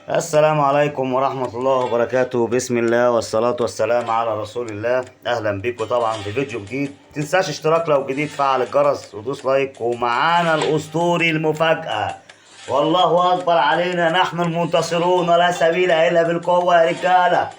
السلام عليكم ورحمة الله وبركاته. بسم الله والصلاة والسلام على رسول الله. أهلا بيكم طبعا في فيديو جديد. متنساش اشتراك لو جديد، فعل الجرس ودوس لايك. ومعانا الأسطوري المفاجأة. والله أكبر علينا، نحن المنتصرون ولا سبيل إلا بالقوة يا رجالة.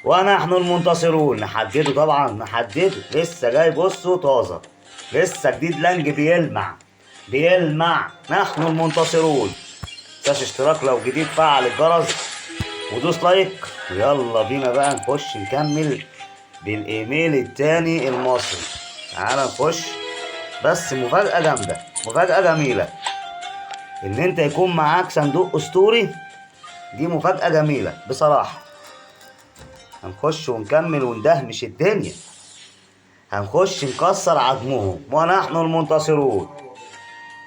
ونحن المنتصرون. نحدده طبعا، نحدده لسه جاي، بصوا طازة، لسه جديد لانج بيلمع بيلمع. نحن المنتصرون. متنساش اشتراك لو جديد، فعل الجرس ودوس لايك. ويلا بينا بقى نخش نكمل بالايميل التاني المصري. تعالى نخش. بس مفاجأة جامدة، مفاجأة جميلة، ان انت يكون معاك صندوق اسطوري. دي مفاجأة جميلة بصراحة. هنخش ونكمل وندهمش الدنيا. هنخش نكسر عظمهم. ونحن المنتصرون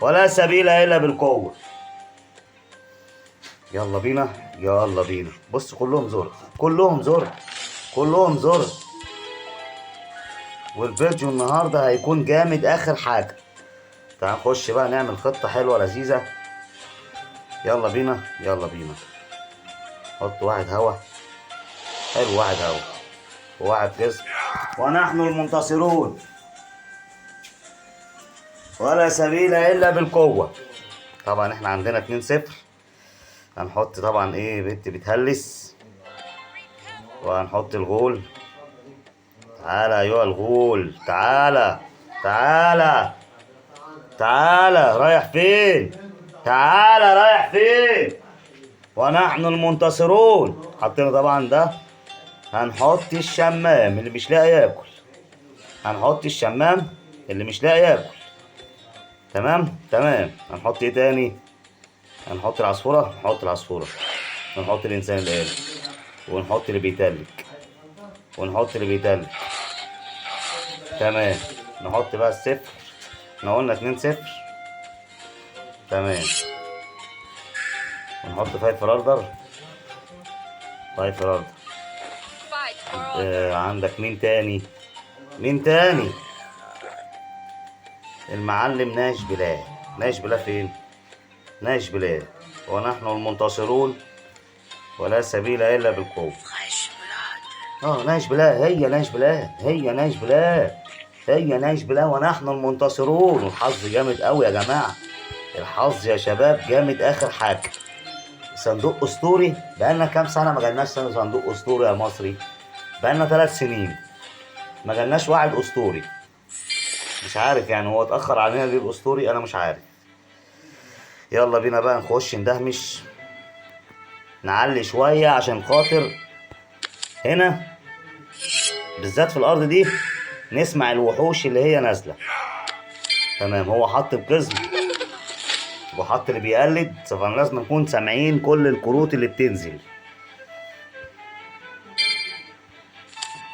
ولا سبيل الا بالقوة. يلا بينا، يلا بينا. بص كلهم زر، كلهم زر، كلهم زر. والفيديو النهارده هيكون جامد اخر حاجه. تعال نخش بقى نعمل خطه حلوه لذيذه. يلا بينا، يلا بينا. حط واحد هوا. حلو، واحد هوا وواحد جسم. ونحن المنتصرون ولا سبيل الا بالقوه. طبعا احنا عندنا 2-0. هنحط طبعا ايه، بنت بتهلس. وهنحط الغول. تعالى ايها الغول، تعالى، تعالى، تعالى. رايح فين؟ تعالى، رايح فين؟ ونحن المنتصرون. حطينا طبعا ده. هنحط الشمام اللي مش لاقي ياكل. هنحط الشمام اللي مش لاقي ياكل. تمام تمام. هنحط ايه تاني؟ هنحط العصفورة. نحط العصفورة. ونحط الانسان الآلي. ونحط اللي بيتلك. ونحط اللي بيتلك. تمام. نحط بقى الصفر. احنا قلنا 2-0. تمام. ونحط فايف اوردر. فايف اوردر. عندك مين تاني؟ مين تاني؟ المعلم ناش بلاه. ناش بلاه فين؟ ناش بلاه. ونحن المنتصرون ولا سبيل الا بالقوه. ناش بلاه، هي ناش بلاه، هي ناش بلاه، هي ناش بلاه. ونحن المنتصرون. والحظ جامد قوي يا جماعه. الحظ يا شباب جامد اخر حاجه. صندوق اسطوري. بقالنا كام سنه ما جالناش صندوق اسطوري يا مصري؟ بقالنا 3 سنين ما جالناش واحد اسطوري. مش عارف يعني هو اتاخر علينا ليه الاسطوري، انا مش عارف. يلا بينا بقى نخش ندهمش. نعلي شوية عشان خاطر هنا بالذات في الأرض دي نسمع الوحوش اللي هي نازلة. تمام. هو حط بقزم وحط اللي بيقلد، فاحنا لازم نكون سامعين كل الكروت اللي بتنزل.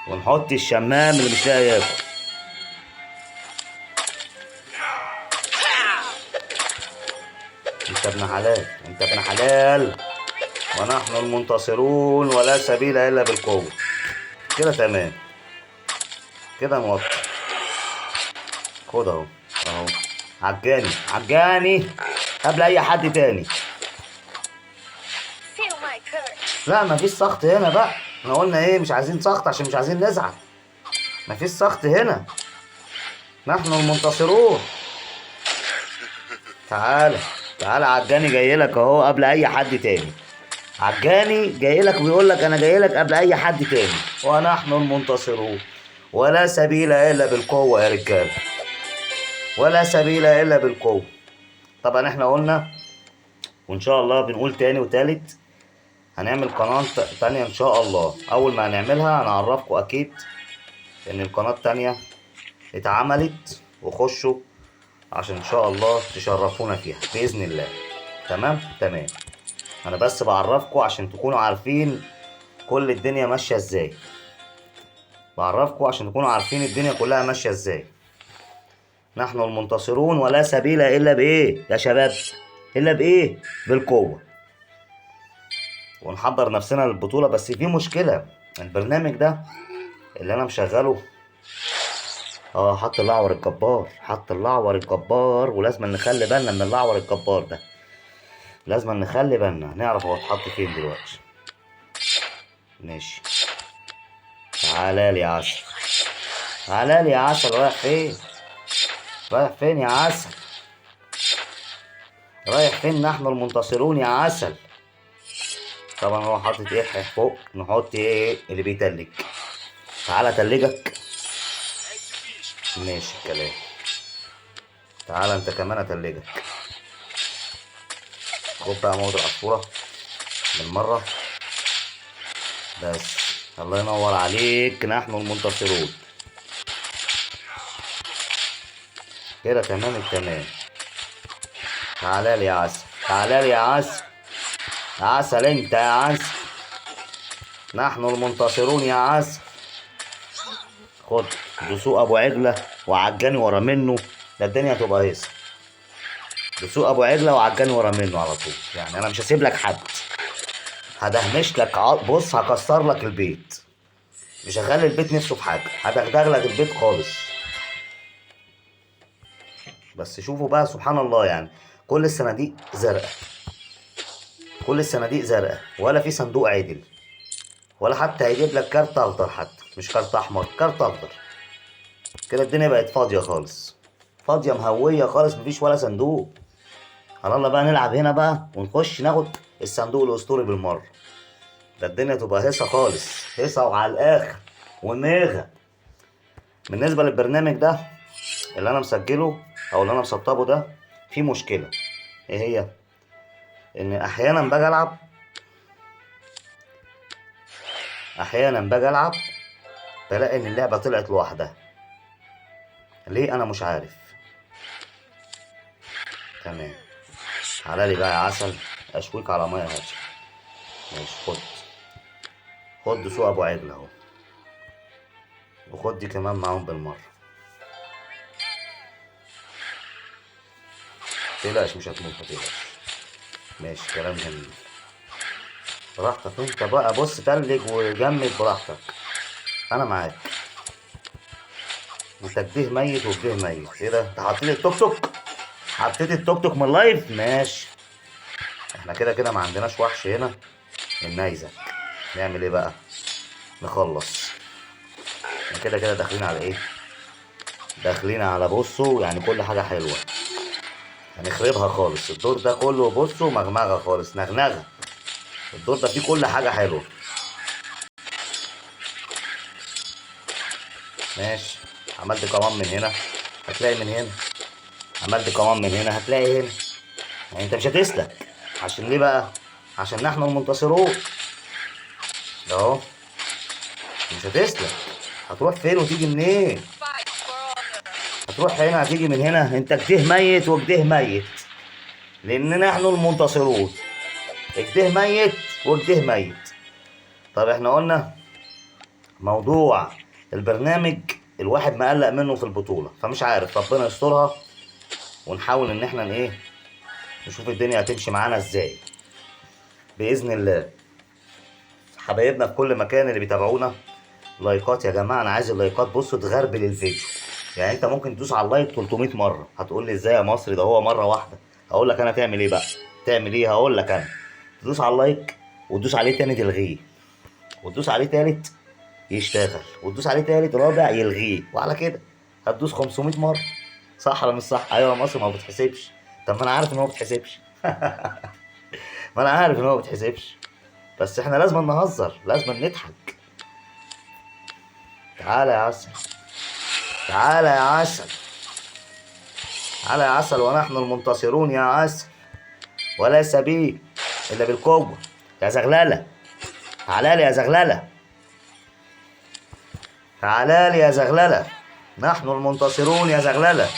ونحط الشمام اللي مش لاقي ياكل. انت ابن حلال، انت ابن حلال. ونحن المنتصرون ولا سبيل الا بالقوة. كده تمام. كده نوطي. خد اهو، اهو. عجاني، عجاني قبل اي حد تاني. لا مفيش سخط هنا بقى. احنا قلنا ايه؟ مش عايزين سخط عشان مش عايزين نزعل. مفيش سخط هنا. نحن المنتصرون. تعالى، تعالى. عجاني جايلك اهو قبل اي حد تاني. عجاني جايلك ويقول لك انا جايلك قبل اي حد تاني. ونحن المنتصرون ولا سبيل الا بالقوة يا رجال. ولا سبيل الا بالقوة. طبعا احنا قلنا وان شاء الله بنقول تاني وتالت هنعمل قناة تانية ان شاء الله. اول ما هنعملها هنعرفكم اكيد ان القناة التانية اتعملت. وخشوا عشان ان شاء الله تشرفونا فيها باذن الله. تمام تمام. انا بس بعرفكم عشان تكونوا عارفين كل الدنيا ماشية ازاي. بعرفكم عشان تكونوا عارفين الدنيا كلها ماشية ازاي. نحن المنتصرون ولا سبيل الا بايه يا شباب؟ الا بايه؟ بالقوة. ونحضر نفسنا للبطولة. بس في مشكلة، البرنامج ده اللي انا مشغله حط الاعور الجبار، حط الاعور الجبار. ولازم نخلي بالنا من الاعور الجبار ده. لازم نخلي بالنا، نعرف هو اتحط فين دلوقتي. ماشي. تعالى لي يا عسل، تعالى لي يا عسل. رايح فين؟ رايح فين يا عسل؟ رايح فين؟ نحن المنتصرون يا عسل. طبعا هو حاطط ايه فوق؟ نحط ايه اللي بيتلج. تعالى اتلجك. ماشي الكلام. تعالى انت كمان اتلجك. خد بقى موضع العصفورة بالمرة. بس الله ينور عليك، نحن المنتصرون. كده تمام التمام. تعالى لي يا عسل، تعالى لي يا عسل. يا عسل انت يا عسل، نحن المنتصرون يا عسل. خد دسوق ابو عجله وعجاني ورا منه، ده الدنيا هتبقى هيصه. دسوق ابو عجله وعجاني ورا منه على طول، يعني انا مش هسيب لك حد. هدهمش لك بص هكسر لك البيت، مش هخلي البيت نفسه في حاجه، هدغدغ لك البيت خالص. بس شوفوا بقى سبحان الله، يعني كل الصناديق زرقاء، كل الصناديق زرقاء، ولا في صندوق عدل، ولا حتى هيجيب لك كارت اخضر، حتى مش كارت احمر، كارت اخضر. كده الدنيا بقت فاضيه خالص، فاضيه مهويه خالص، مفيش ولا صندوق. على الله بقى نلعب هنا بقى ونخش ناخد الصندوق الاسطوري بالمره. ده الدنيا تبقى هيصه خالص، هيصه وعلى الاخر ونيغه. بالنسبه للبرنامج ده اللي انا مسجله او اللي انا مسطبه ده، في مشكله. ايه هي؟ ان احيانا باجي العب بلاقي ان اللعبه طلعت لوحدها. ليه؟ انا مش عارف. تمام. تعالى لي بقى يا عسل، اشويك على ميه هاديه. ماشي. خد سوق ابو عجل اهو، وخد دي كمان معاهم بالمره. متقلقش مش هتموت، متقلقش. ماشي كلام جميل. براحتك انت بقى، بص تلج وجمد براحتك، انا معاك. انت كده ميت وكده ميت. ايه ده؟ انت حطيت التوك توك؟ حطيت التوك توك من اللايف؟ ماشي. احنا كده كده ما عندناش وحش هنا النيزك. نعمل ايه بقى؟ نخلص. احنا كده كده داخلين على ايه؟ داخلين على بصوا يعني كل حاجه حلوه، هنخربها خالص. الدور ده كله بصوا مغمغه خالص، نغنغه. الدور ده فيه كل حاجه حلوه. ماشي. عملت كمان من هنا هتلاقي من هنا، عملت كمان من هنا هتلاقي هنا. يعني انت مش هتسلك. عشان ليه بقى؟ عشان نحن المنتصرون. ده اهو. مش هتسلك. هتروح فين وتيجي منين؟ هتروح هنا هتيجي من هنا. انت كده ميت وكده ميت، لان نحن المنتصرون. كده ميت وكده ميت. طب احنا قلنا موضوع البرنامج الواحد مقلق منه في البطولة، فمش عارف، ربنا يسترها ونحاول ان احنا ايه، نشوف الدنيا هتمشي معانا ازاي باذن الله. حبايبنا في كل مكان اللي بيتابعونا، لايكات يا جماعه، انا عايز اللايكات. بصوا تغربل الفيديو، يعني انت ممكن تدوس على اللايك 300 مره. هتقول لي ازاي يا مصري؟ ده هو مره واحده. هقول لك انا تعمل ايه بقى. تعمل ايه؟ هقول لك انا. تدوس على اللايك وتدوس عليه تاني تلغيه، وتدوس عليه تالت يشتغل، وتدوس عليه تالت رابع يلغيه، وعلى كده هتدوس 500 مره. صح ولا مش صح؟ ايوه يا مصر ما بتحسبش. طب ما انا عارف ان هو ما بتحسبش. ما انا عارف ان هو ما بتحسبش، بس احنا لازم نهزر، لازم نضحك. تعالى يا عسل، تعالى يا عسل، تعالى يا عسل، ونحن المنتصرون يا عسل، وليس بي الا بالقوه يا زغلله. تعالى لي يا زغلله، تعالى لي يا زغلله، نحن المنتصرون يا زغلله.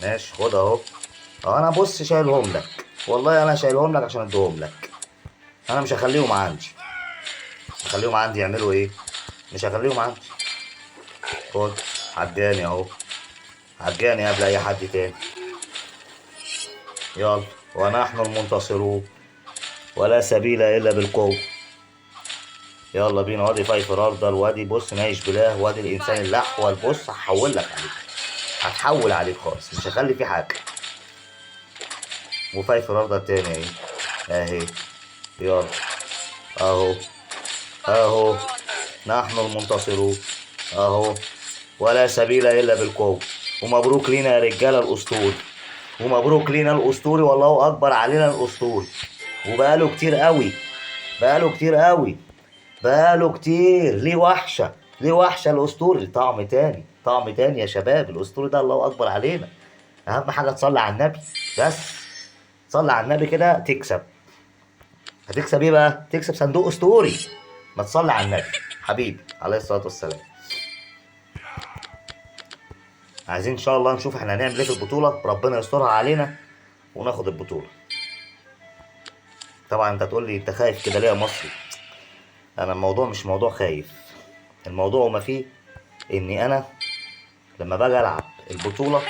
ماشي. خد اهو. انا بص شايلهم لك، والله انا شايلهم لك عشان اديهم لك. انا مش هخليهم عندي. هخليهم عندي يعملوا ايه؟ مش هخليهم عندي. خد عجاني اهو، عجاني قبل اي حد تاني. يلا. ونحن المنتصرون ولا سبيل الا بالقوه. يلا بينا. وادي فايفر افضل، وادي بص نايش بلاه، وادي الانسان الاحول. بص هحول لك عليك، هتحول عليك خالص، مش هخلي فيه حاجه. وفايفر افضل تاني اهي. اهي. يلا اهو اهو، نحن المنتصرون اهو، ولا سبيل الا بالقوه. ومبروك لينا يا رجاله الاسطوري، ومبروك لينا الاسطوري، والله اكبر علينا الاسطوري. وبقاله كتير قوي، بقاله كتير قوي، بقاله كتير. ليه وحشه، ليه وحشه الاسطوري. طعم تاني، طعم تاني يا شباب. الاسطوري ده الله اكبر علينا. اهم حاجه تصلي على النبي بس. تصلي على النبي كده تكسب. هتكسب ايه بقى؟ تكسب صندوق اسطوري. ما تصلي على النبي حبيبي عليه الصلاه والسلام. عايزين ان شاء الله نشوف احنا هنعمل ايه في البطوله، ربنا يسترها علينا وناخد البطوله. طبعا انت تقول لي انت خايف كده ليه يا مصري؟ انا الموضوع مش موضوع خايف، الموضوع وما فيه اني انا لما باجي العب البطوله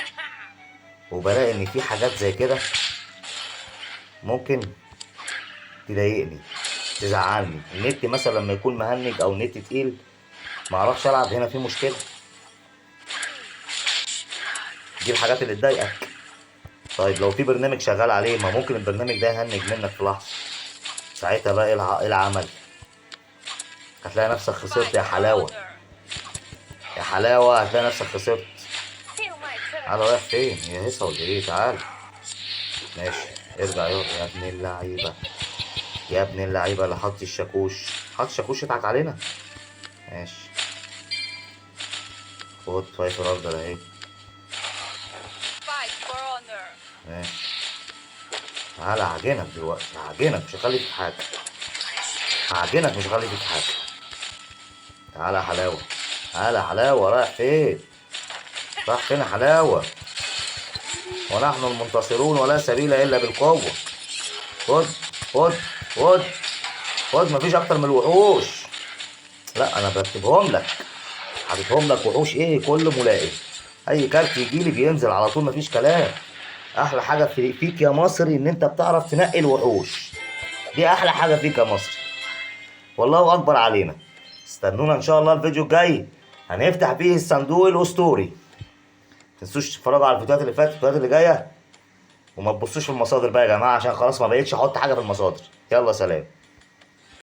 وبلاقي ان في حاجات زي كده ممكن تضايقني، تزعلني. النت مثلا لما يكون مهنج او النت تقيل ما اعرفش العب، هنا في مشكله. دي الحاجات اللي تضايقك. طيب لو في برنامج شغال عليه، ما ممكن البرنامج ده يهنج منك في لحظه. ساعتها بقى ايه العمل؟ هتلاقي نفسك خسرت يا حلاوه، يا حلاوه هتلاقي نفسك خسرت. تعالى رايح فين يا هيصه ولا ايه؟ تعالى. ماشي ارجع يا ابن اللعيبه، يا ابن اللعيبه اللي حط الشاكوش، حط الشاكوش يضحك علينا. ماشي خد فايف افضل اهي. ماشي تعالى هعجنك دلوقتي، هعجنك مش هخلي فيك حاجه، هعجنك مش هخلي فيك حاجه. تعالى يا حلاوه، تعالى يا حلاوه. رايح فين؟ رايح فين يا حلاوه؟ ونحن المنتصرون ولا سبيل الا بالقوه. خد خد خد خد، مفيش اكتر من الوحوش. لا انا برتبهم لك، حاططهم لك وحوش ايه كل ملائم. اي كارت يجيلي بينزل على طول مفيش كلام. احلى حاجه فيك يا مصري ان انت بتعرف تنقي الوحوش، دي احلى حاجه فيك يا مصري. والله اكبر علينا. استنونا ان شاء الله الفيديو الجاي هنفتح فيه الصندوق الاسطوري. متنسوش تتفرجوا على الفيديوهات اللي فاتت، الفيديوهات اللي جايه. وما تبصوش في المصادر بقى يا جماعه، عشان خلاص ما بقتش احط حاجه في المصادر. يلا سلام.